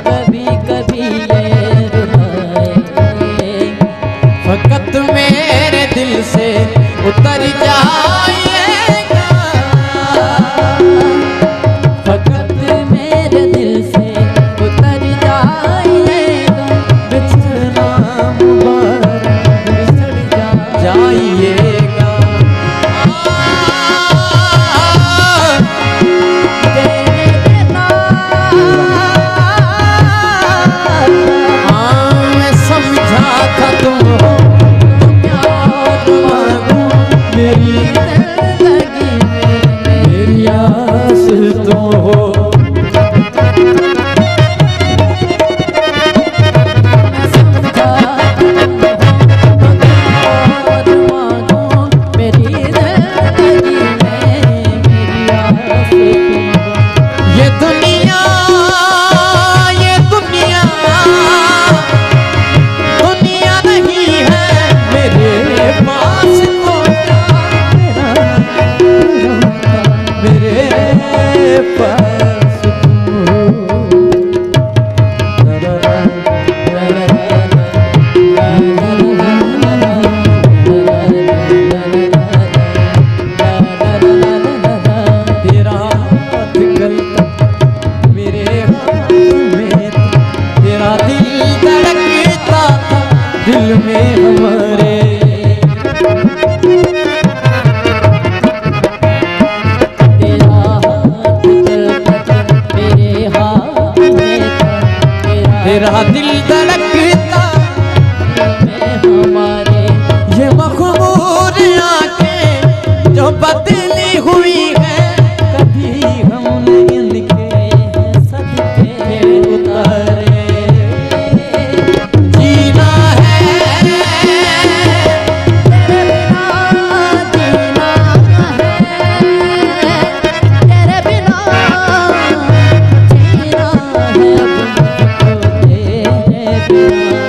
कभी कभी ये रुलाए, फकत मेरे दिल से उतर जाइएगा, फकत मेरे दिल से उतर जाइएगा, बिछड़ना मुबारक बिछड़ जाइएगा। तेरे बिना मैं समझा था तुम हो प्यार मांगूं, मेरी जिंदगी में मेरी आस तुम हो। ये दुनिया दुनिया नहीं है मेरे पास तो मेरे पास तेरा हाथ गलता मेरे हाथ में, तेरा दिल धड़कता था दिल में हमारे। तेरा हाथ चलता मेरे हाथ में था, तेरा दिल धड़कता में हमारे, ये मखमूर आंखें जो बदली हुई है, कभी हमने इनके सदके उतारे। जीना है तेरे बिना, जीना है तेरे बिना, जीना है अब मुझको तेरे बिना।